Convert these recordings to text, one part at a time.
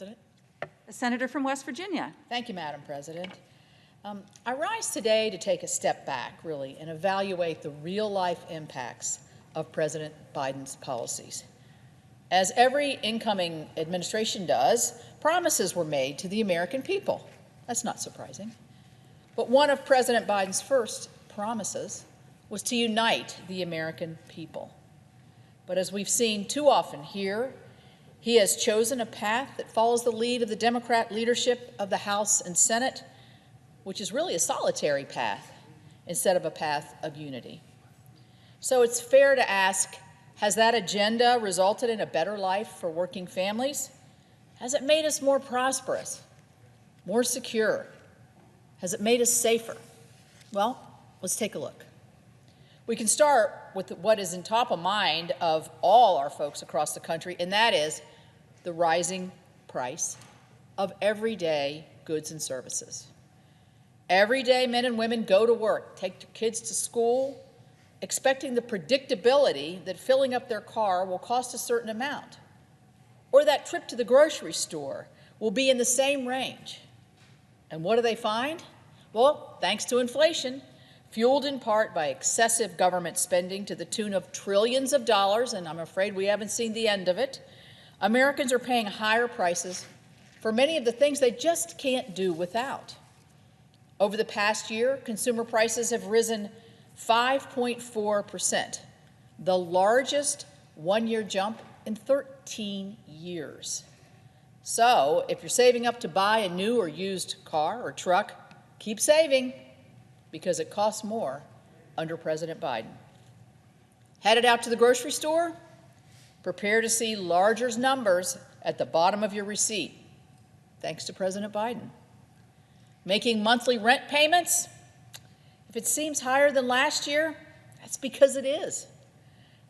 President. The senator from West Virginia. Thank you, Madam President. I rise today to take a step back, really, and evaluate the real-life impacts of President Biden's policies. As every incoming administration does, promises were made to the American people. That's not surprising. But one of President Biden's first promises was to unite the American people. But as we've seen too often here, he has chosen a path that follows the lead of the Democrat leadership of the House and Senate, which is really a solitary path instead of a path of unity. So it's fair to ask, has that agenda resulted in a better life for working families? Has it made us more prosperous, more secure? Has it made us safer? Well, let's take a look. We can start with what is in top of mind of all our folks across the country, and that is the rising price of everyday goods and services. Every day, men and women go to work, take their kids to school, expecting the predictability that filling up their car will cost a certain amount, or that trip to the grocery store will be in the same range. And what do they find? Well, thanks to inflation, fueled in part by excessive government spending to the tune of trillions of dollars, and I'm afraid we haven't seen the end of it, Americans are paying higher prices for many of the things they just can't do without. Over the past year, consumer prices have risen 5.4%, the largest one-year jump in 13 years. So if you're saving up to buy a new or used car or truck, keep saving, because it costs more under President Biden. Headed out to the grocery store? Prepare to see larger numbers at the bottom of your receipt, thanks to President Biden. Making monthly rent payments? If it seems higher than last year, that's because it is.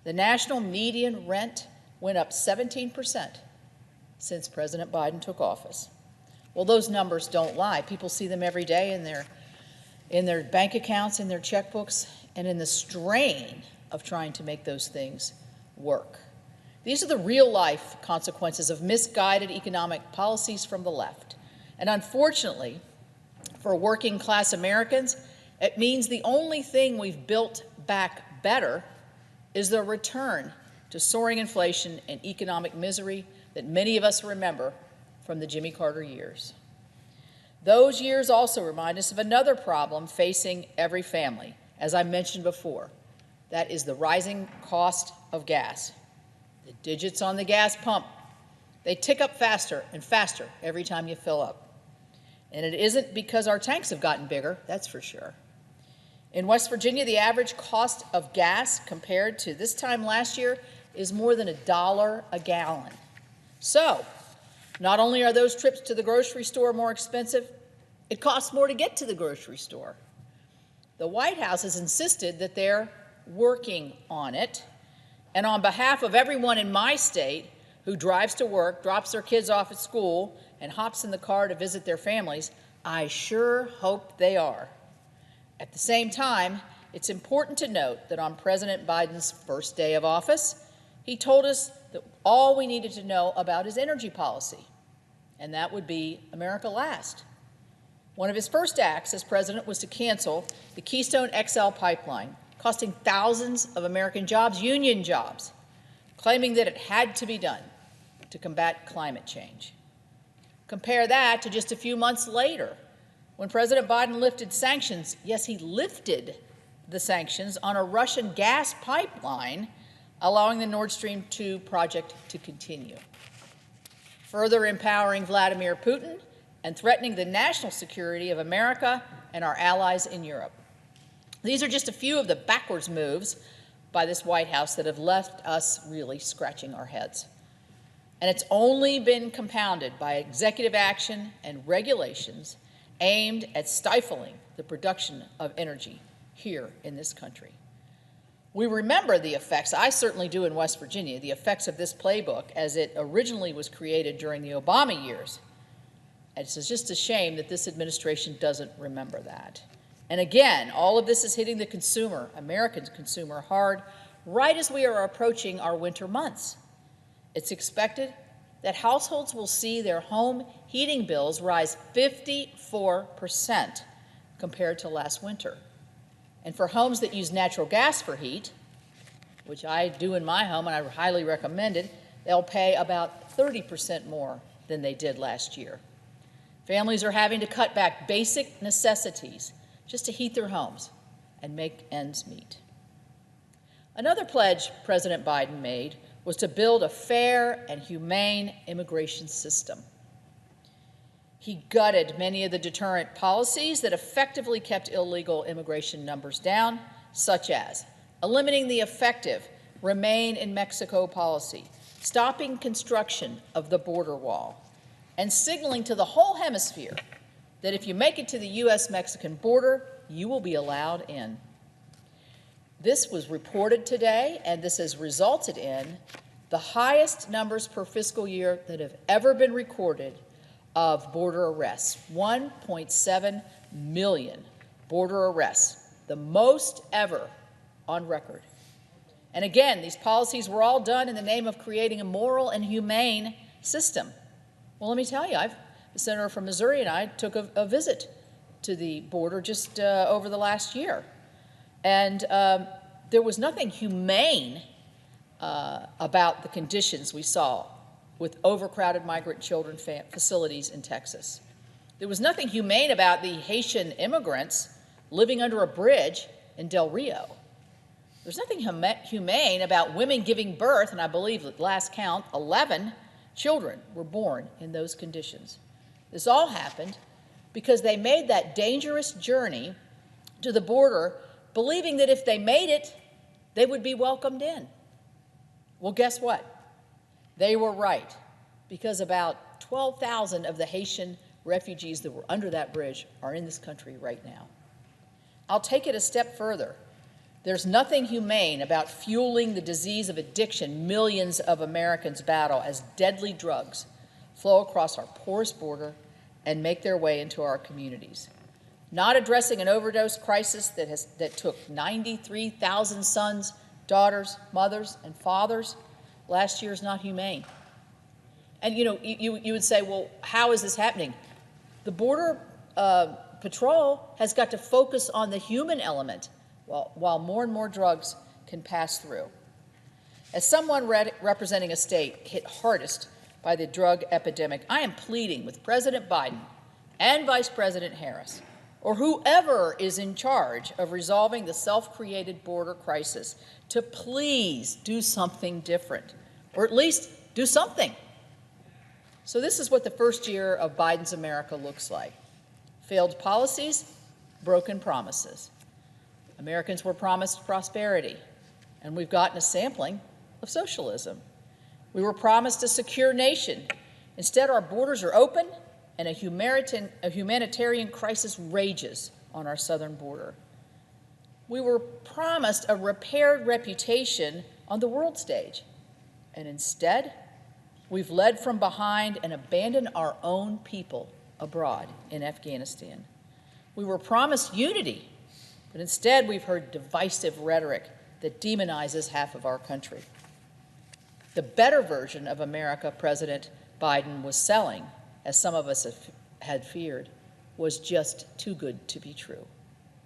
The national median rent went up 17% since President Biden took office. Well, those numbers don't lie. People see them every day in their bank accounts, in their checkbooks, and in the strain of trying to make those things work. These are the real-life consequences of misguided economic policies from the left. And unfortunately, for working-class Americans, it means the only thing we've built back better is the return to soaring inflation and economic misery that many of us remember from the Jimmy Carter years. Those years also remind us of another problem facing every family, as I mentioned before. That is the rising cost of gas. The digits on the gas pump, they tick up faster and faster every time you fill up. And it isn't because our tanks have gotten bigger, that's for sure. In West Virginia, the average cost of gas compared to this time last year is more than $1 a gallon. So, not only are those trips to the grocery store more expensive, it costs more to get to the grocery store. The White House has insisted that they're working on it. And on behalf of everyone in my state who drives to work, drops their kids off at school, and hops in the car to visit their families, I sure hope they are. At the same time, it's important to note that on President Biden's first day of office, he told us that all we needed to know about his energy policy, and that would be America Last. One of his first acts as president was to cancel the Keystone XL pipeline, costing thousands of American jobs, union jobs, claiming that it had to be done to combat climate change. Compare that to just a few months later, when President Biden lifted sanctions. Yes, he lifted the sanctions on a Russian gas pipeline, allowing the Nord Stream 2 project to continue, further empowering Vladimir Putin and threatening the national security of America and our allies in Europe. These are just a few of the backwards moves by this White House that have left us really scratching our heads. And it's only been compounded by executive action and regulations aimed at stifling the production of energy here in this country. We remember the effects, I certainly do in West Virginia, the effects of this playbook as it originally was created during the Obama years. And it's just a shame that this administration doesn't remember that. And again, all of this is hitting the consumer, American consumer, hard, right as we are approaching our winter months. It's expected that households will see their home heating bills rise 54% compared to last winter. And for homes that use natural gas for heat, which I do in my home and I highly recommend it, they'll pay about 30% more than they did last year. Families are having to cut back basic necessities just to heat their homes and make ends meet. Another pledge President Biden made was to build a fair and humane immigration system. He gutted many of the deterrent policies that effectively kept illegal immigration numbers down, such as eliminating the effective Remain in Mexico policy, stopping construction of the border wall, and signaling to the whole hemisphere that if you make it to the U.S.-Mexican border, you will be allowed in. This was reported today, and this has resulted in the highest numbers per fiscal year that have ever been recorded of border arrests, 1.7 million border arrests, the most ever on record. And again, these policies were all done in the name of creating a moral and humane system. Well, let me tell you, the senator from Missouri and I took a visit to the border just over the last year. And there was nothing humane about the conditions we saw with overcrowded migrant children facilities in Texas. There was nothing humane about the Haitian immigrants living under a bridge in Del Rio. There's nothing humane about women giving birth, and I believe at last count, 11 children were born in those conditions. This all happened because they made that dangerous journey to the border believing that if they made it, they would be welcomed in. Well, guess what? They were right, because about 12,000 of the Haitian refugees that were under that bridge are in this country right now. I'll take it a step further. There's nothing humane about fueling the disease of addiction millions of Americans battle as deadly drugs flow across our porous border and make their way into our communities. Not addressing an overdose crisis that took 93,000 sons, daughters, mothers, and fathers last year is not humane. And you would say, well, how is this happening? The Border Patrol has got to focus on the human element while more and more drugs can pass through. As someone representing a state hit hardest by the drug epidemic, I am pleading with President Biden and Vice President Harris, or whoever is in charge of resolving the self-created border crisis, to please do something different, or at least do something. So this is what the first year of Biden's America looks like. Failed policies, broken promises. Americans were promised prosperity, and we've gotten a sampling of socialism. We were promised a secure nation. Instead, our borders are open, and a humanitarian crisis rages on our southern border. We were promised a repaired reputation on the world stage, and instead, we've led from behind and abandoned our own people abroad in Afghanistan. We were promised unity, but instead we've heard divisive rhetoric that demonizes half of our country. The better version of America President Biden was selling, as some of us had feared, was just too good to be true.